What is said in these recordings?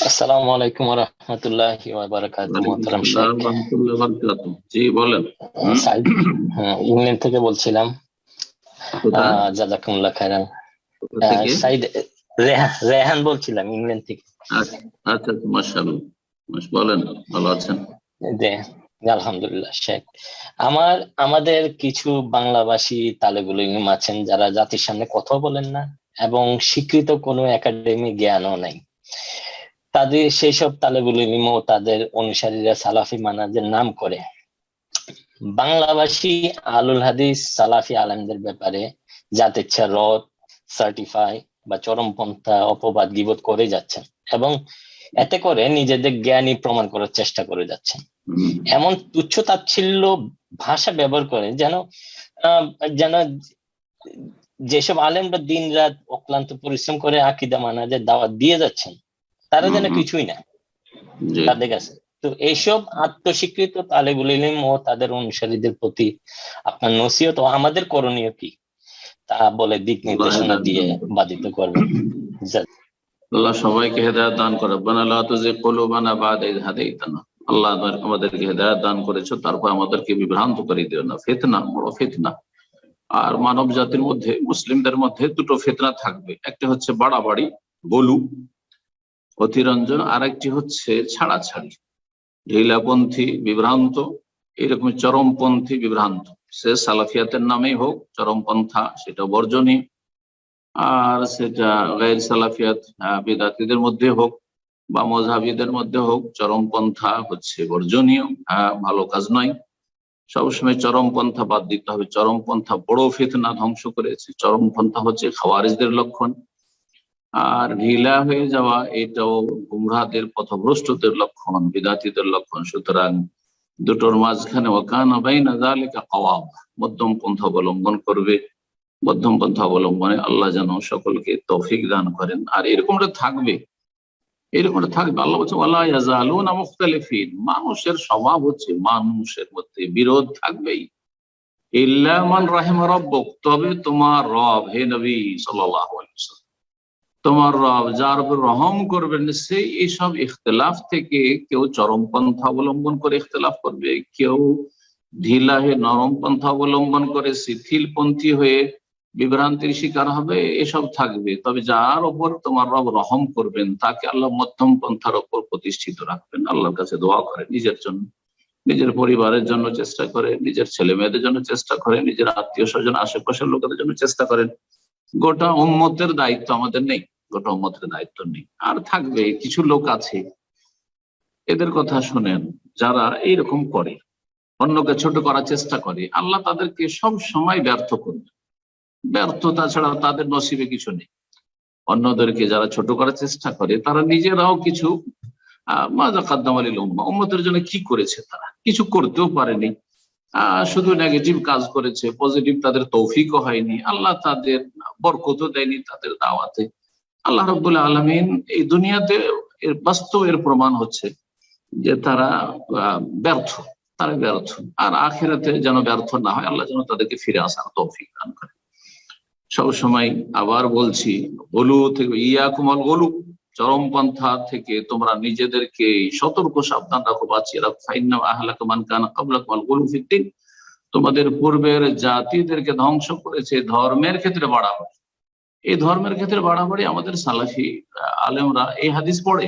আসসালামু আলাইকুম ওয়া রাহমাতুল্লাহি ওয়া বারাকাতুহু। ওয়ালাইকুম মোহতারাম শেখ আসসালাম রহমতুল্লাহ বারকাতুহু। জি বলেন। সাইদ, হ্যাঁ, ইংল্যান্ড থেকে বলছিলাম। কোথায়? জাযাকুমুল্লাহ খাইরান। কোথা থেকে? সাইদ, রেহান বলছিলাম ইংল্যান্ড থেকে। আচ্ছা আচ্ছা, মাশাআল্লাহ। বলেন, ভালো আছেন? জি, আলহামদুলিল্লাহ শেখ। আমাদের কিছু বাংলাভাষী তালেবুল ইলম আছেন যারা জাতির সামনে কথা বলেন না এবং স্বীকৃত কোনো একাডেমিক জ্ঞানও নাই। তাদের সেই সব তালেবুল ইলম ও তাদের অনুসারীরা সালাফি মানহাজের নাম করে বাংলাভাষী আলুল হাদিস সালাফি আলেমদের ব্যাপারে জাতেচ্ছা রদ, সার্টিফাই বা চরমপন্থা অপবাদ গীবত করে যাচ্ছেন এবং এতে করে নিজেদের জ্ঞানী প্রমাণ করার চেষ্টা করে যাচ্ছেন। হুম। এমন তুচ্ছ তাচ্ছিল্য ভাষা ব্যবহার করে যেন যেন যেসব আলেমরা দিন রাত অক্লান্ত পরিশ্রম করে আকীদা মানহাজের দাওয়াত দিয়ে যাচ্ছেন তারা হুম, যেন হুম। কিছুই না জি। তাদের কাছে। তো এইসব আত্মস্বীকৃত তালেবুল ইলম ও তাদের অনুসারীদের প্রতি আপনার নসিহত ও আমাদের করণীয় কি তা বলে দিক আল্লাহ নির্দেশনা হেদায়েত দিয়ে দান করুন। বাধিত করবেন। আল্লাহ সবাইকে হেদায়েত দান করে। রব্বানা লা তুযিগ কুলুবানা বা'দা ইয হাদাইতানা। আল্লাহ আমাদেরকে হেদায়েত দান করেছো, তারপর আমাদেরকে বিভ্রান্ত করে দিও না। ফিতনা, বড় ফিতনা। আর মানব জাতির মধ্যে, মুসলিমদের মধ্যে দুটো ফিতনা থাকবে। একটা হচ্ছে বাড়াবাড়ি, গলু, অতিরঞ্জন। আর একটি হচ্ছে ছাড়াছাড়ি, ঢিলাপন্থী, বিভ্রান্ত, এরকম চরমপন্থী বিভ্রান্ত। সে সালাফিয়াতের নামেই হোক চরমপন্থা, সেটা বর্জনীয়। আর সেটা গায়ের সালাফিয়াত বিদাতীদের মধ্যে হোক বা মযহাবীদের মধ্যে হোক, চরমপন্থা হচ্ছে বর্জনীয়, ভালো কাজ নয়। সবসময় চরমপন্থা বাদ দিতে হবে। চরমপন্থা বড় ফিতনা, ধ্বংস করেছে। চরমপন্থা হচ্ছে খাওয়ারিজদের লক্ষণ। আর ঢিলা হয়ে যাওয়া, এটাও গুমরাহদের, পথভ্রষ্টদের লক্ষণ, বিদাতীদের লক্ষণ। সুতরাং দুটোর মাঝখানে ওয়াকানা বাইনা যালিকা কাওয়াম, মধ্যম পন্থা অবলম্বন করবে। মধ্যম পন্থা অবলম্বনে আল্লাহ যেন সকলকে তৌফিক দান করেন। আর এরকমটা থাকবে, এরকমটা থাকবে। আল্লাহ বলছে ওয়ালা ইয়াজালুনা মুখতালিফিন, মানুষের স্বভাব হচ্ছে মানুষের মধ্যে বিরোধ থাকবেই। ইল্লা মান রাহিমা রাব্বুক, তবে তোমার রব, হে নবী সাল্লাল্লাহু আলাইহি ওয়াসাল্লাম, তোমার রব যার উপর রহম করবেন, সেই এইসব ইখতিলাফ থেকে কেউ চরম পন্থা অবলম্বন করে ইখতিলাফ করবে, কেউ ঢিলা হয়ে নরম পন্থা অবলম্বন করে শিথিলপন্থী হয়ে বিভ্রান্তির শিকার হবে, এসব থাকবে। তবে যার উপর তোমার রব রহম করবেন তাকে আল্লাহ মধ্যম পন্থার উপর প্রতিষ্ঠিত রাখবেন। আল্লাহর কাছে দোয়া করে, নিজের জন্য, নিজের পরিবারের জন্য চেষ্টা করে, নিজের ছেলে মেয়েদের জন্য চেষ্টা করে, নিজের আত্মীয় স্বজন আশেপাশের লোকেদের জন্য চেষ্টা করেন। গোটা উম্মতের দায়িত্ব আমাদের নেই, গোটা উম্মতের দায়িত্ব নেই। আর থাকবে কিছু লোক আছে, এদের কথা শুনেন, যারা এইরকম করে, অন্যকে ছোট করার চেষ্টা করে, আল্লাহ তাদেরকে সব সময় ব্যর্থ করবে। ব্যর্থতা ছাড়া তাদের নসিবে কিছু নেই। অন্যদেরকে যারা ছোট করার চেষ্টা করে, তারা নিজেরাও কিছু মাজা কাদ্দাম আলিল উম্মাহ, উম্মতের জন্য কি করেছে, তারা কিছু করতেও পারেনি। শুধু নেগেটিভ কাজ করেছে, পজিটিভ তাদের তৌফিকও হয়নি। আল্লাহ তাদের বরকতও দেয়নি তাদের দাওয়াতে। আল্লাহ রাব্বুল আলামিন এই দুনিয়াতে এর বাস্তব এর প্রমাণ হচ্ছে যে তারা ব্যর্থ, তারা ব্যর্থ। আর আখিরাতে যেন ব্যর্থ না হয়, আল্লাহ যেন তাদেরকে ফিরে আসার তৌফিক দান করে। সবসময় আবার বলছি, গলু থেকে ইয়াকুমাল গলু, চরমপন্থা থেকে তোমরা নিজেদেরকে সতর্ক সাবধান রাখো, বাঁচিয়ে রাখো। ফাইন্না আহলাকা মান কানা ক্বাবলাকুম আল গুলু ফিদ্দীন, তোমাদের পূর্বের জাতিদেরকে ধ্বংস করেছে ধর্মের ক্ষেত্রে বাড়াবাড়ি। এই ধর্মের ক্ষেত্রে বাড়াবাড়ি, আমাদের সালাফি আলেমরা এই হাদিস পড়ে,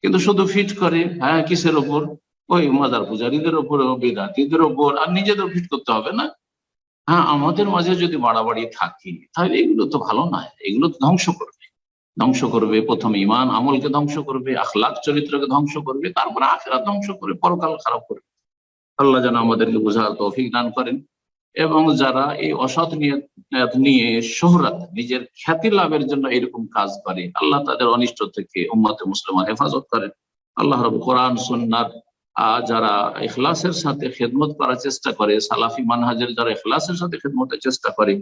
কিন্তু শুধু ফিট করে, হ্যাঁ কিসের ওপর? ওই মাজার পূজারীদের ওপর, বেদাতীদের ওপর। আর নিজেদের ফিট করতে হবে না। হ্যাঁ, আমাদের মাঝে যদি বাড়াবাড়ি থাকে তাহলে এগুলো তো ভালো নয়, এগুলো তো ধ্বংস করবে। ধ্বংস করবে, প্রথম ইমান আমলকে ধ্বংস করবে, আখলাক চরিত্রকে ধ্বংস করবে, তারপরে আখিরাত ধ্বংস করে, পরকাল খারাপ করবে। আল্লাহ যেন আমাদেরকে বোঝার তৌফিক দান করেন। এবং যারা এই অসৎ নিয়ত নিয়ে শোহরাত, নিজের খ্যাতি লাভের জন্য এরকম কাজ করে, আল্লাহ তাদের অনিষ্ট থেকে উম্মতে মুসলিমা হেফাজত করেন। আল্লাহ রব কোরআন সুন্নাহর যারা ইখলাসের সাথে খেদমত করার চেষ্টা করে, সালাফি মানহাজের যারা ইখলাসের সাথে খেদমতের চেষ্টা করে,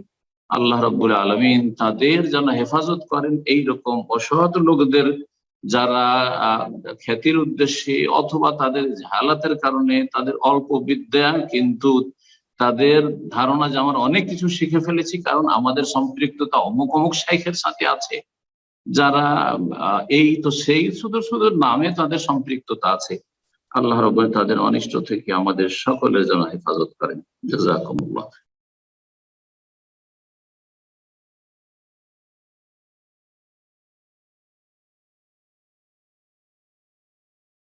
আল্লাহ রাব্বুল আলামিন তাদের যেন হেফাজত করেন এইরকম অসৎ লোকদের, যারা খ্যাতির উদ্দেশ্যে অথবা তাদের জাহালাতের কারণে, তাদের অল্প বিদ্যা, কিন্তু তাদের ধারণা যে আমরা অনেক কিছু শিখে ফেলেছি কারণ আমাদের সম্পৃক্ততা অমুক অমুক শাইখের সাথে আছে, যারা এই তো সেই শুধু শুধু নামে তাদের সম্পৃক্ততা আছে, আল্লাহ রাব্বুল তাদের অনিষ্ট থেকে আমাদের সকলের জন্য হেফাজত করেন। জাযাকুমুল্লাহ।